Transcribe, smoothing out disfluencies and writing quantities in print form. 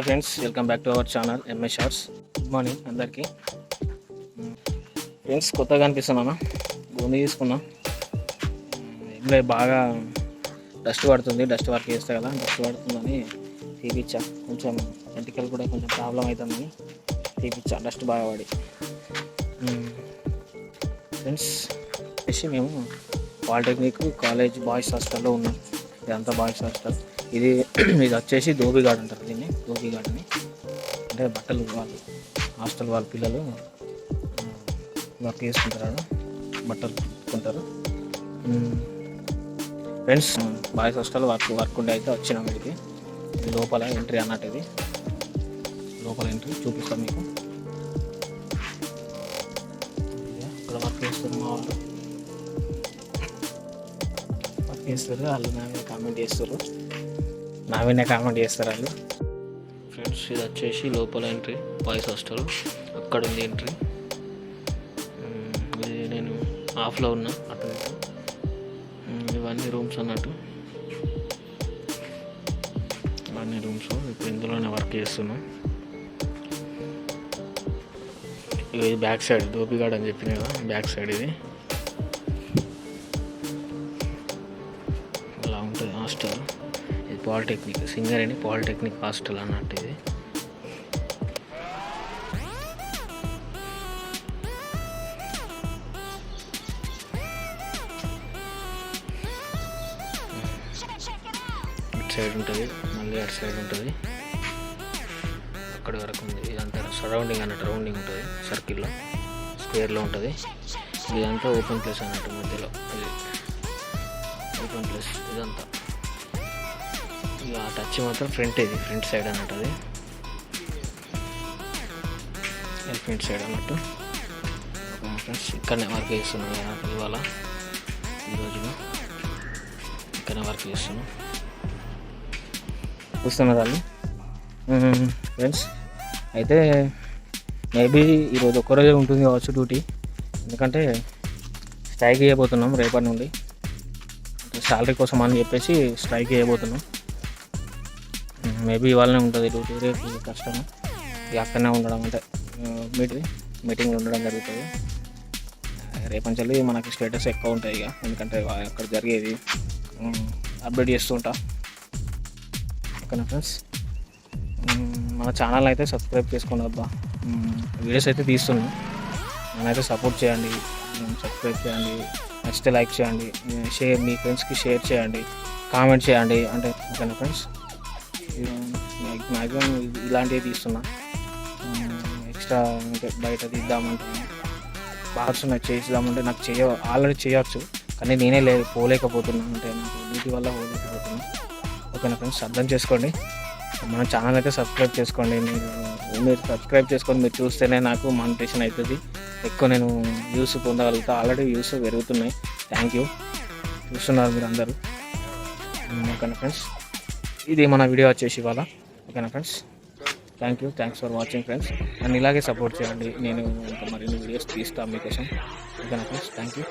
Hi friends, welcome back to our channel MS shorts. Good morning అందరికీ. Friends, కొత్తగా అనిపిస్తున్నాను. బూందీ తీసుకున్నా. ఇందులో బాగా డస్ట్ పడుతుంది, డస్ట్ వర్క్ చేస్తా కదా, డస్ట్ పడుతుందని తీపిచ్చా. కొంచెం ఎంటికలు కూడా కొంచెం ప్రాబ్లం అవుతుందని తీపిచ్చా, డస్ట్ బాగా పడి. ఫ్రెండ్స్ వచ్చేసి మేము పాలిటెక్నిక్ కాలేజ్ బాయ్స్ హాస్టల్లో ఉన్నాం. ఇదంతా బాయ్స్ హాస్టల్. ఇది వచ్చేసి ధోబిఘాట్ అంటారు దీన్ని, ధోబిఘాట్ అని. అంటే బట్టలు వాళ్ళు హాస్టల్ వాళ్ళ పిల్లలు వర్క్ చేసుకుంటారు, బట్టలు కుట్టుకుంటారు. ఫ్రెండ్స్, బాయ్స్ హాస్టల్ వర్క్ ఉండే అయితే వచ్చినాం. ఇది లోపల ఎంట్రీ అన్నట్టు, ఇది లోపల ఎంట్రీ చూపిస్తాం మీకు. ఇక్కడ వర్క్ చేస్తారు మా వాళ్ళు, వర్క్ చేస్తారు. వాళ్ళు నావే కామెంట్ చేస్తారు వాళ్ళు. ఫ్రెండ్స్, ఇది వచ్చేసి లోపల ఎంట్రీ బాయ్స్ హాస్టల్. అక్కడ ఉంది ఎంట్రీ. ఇది నేను ఆఫ్లో ఉన్నా అటు ఇటు. ఇవన్నీ రూమ్స్ అన్నట్టు, ఇవన్నీ రూమ్స్. ఇప్పుడు ఇందులోనే వర్క్ చేస్తున్నాం. ఇది బ్యాక్ సైడ్ ధోబిఘాట్ అని చెప్పిన కదా, బ్యాక్ సైడ్ ఇది. అలా ఉంటుంది హాస్టల్. ఇది పాలిటెక్నిక్, సింగరేణి పాలిటెక్నిక్ హాస్టల్ అన్నట్టు ఇది. ఇటు సైడ్ ఉంటుంది, మళ్ళీ అటు సైడ్ ఉంటుంది. అక్కడి వరకు ఉంది. ఇదంతా సరౌండింగ్ అన్నట్టు, రౌండింగ్ ఉంటుంది, సర్కిల్లో స్క్వేర్లో ఉంటుంది. ఇదంతా ఓపెన్ ప్లేస్ అన్నట్టు, మధ్యలో ఇది ఓపెన్ ప్లేస్. ఇదంతా ఇక టచ్ మాత్రం ఫ్రంట్, ఇది ఫ్రంట్ సైడ్ అన్నట్టు. అది ఫ్రంట్ సైడ్ అన్నట్టు. ఫ్రెండ్స్, ఇక్కడనే వర్క్ చేస్తున్నాను ఇవాళ, ఈ రోజున ఇక్కడనే వర్క్ చేస్తున్నాను. చూస్తున్నారు వాళ్ళు. ఫ్రెండ్స్, అయితే మేబీ ఈరోజు ఒక్కరోజే ఉంటుంది కావచ్చు డ్యూటీ. ఎందుకంటే స్ట్రైక్ చేయబోతున్నాం రేపటి నుండి. శాలరీ కోసం అని చెప్పేసి స్ట్రైక్ చేయబోతున్నాం. మేబీ ఇవాళనే ఉంటుంది డ్యూటీ, రేపు కష్టం. ఇక అక్కడనే ఉండడం, అంటే మీటింగ్లు ఉండడం జరుగుతుంది. రేపంచల్లి మనకి స్టేటస్ ఎక్కువ ఉంటాయి ఇక, ఎందుకంటే అక్కడ జరిగేది అప్డేట్ చేస్తూ ఉంటా. ఓకేనా ఫ్రెండ్స్, మన ఛానల్ అయితే సబ్స్క్రైబ్ చేసుకోండి అబ్బా. వీడియోస్ అయితే తీస్తున్నాం, నన్నైతే సపోర్ట్ చేయండి, సబ్స్క్రైబ్ చేయండి, నచ్చితే లైక్ చేయండి, షేర్ మీ ఫ్రెండ్స్కి షేర్ చేయండి, కామెంట్ చేయండి. అంటే ఓకేనా ఫ్రెండ్స్, మ్యాక్సిమం ఇలాంటివి తీస్తున్నా. ఎక్స్ట్రా అంటే బయట తీద్దామంటే బార్స్ నాకు చేద్దామంటే నాకు ఆల్రెడీ చేయవచ్చు, కానీ నేనే పోలేకపోతున్నా. అంటే నాకు డ్యూటీ వల్ల పోలేకపోతున్నా. ఓకేనా ఫ్రెండ్స్, అర్థం చేసుకోండి. మన ఛానల్ అయితే సబ్స్క్రైబ్ చేసుకోండి. మీరు సబ్స్క్రైబ్ చేసుకొని మీరు చూస్తేనే నాకు మానిటేషన్ అవుతుంది, ఎక్కువ నేను వ్యూస్ పొందగలుగుతా. ఆల్రెడీ వ్యూస్ పెరుగుతున్నాయి. థ్యాంక్ యూ, చూస్తున్నారు మీరు అందరూ. ఓకేనా ఫ్రెండ్స్, ఇది మన వీడియో వచ్చేసి ఇవాళ. ఓకేనా friends, thanks for watching friends. నన్ను ఇలాగే సపోర్ట్ చేయండి, నేను ఇంకా మరిన్ని వీడియోస్ తీస్తాను మీకోసం. ఓకేనా ఫ్రెండ్స్, థ్యాంక్ యూ.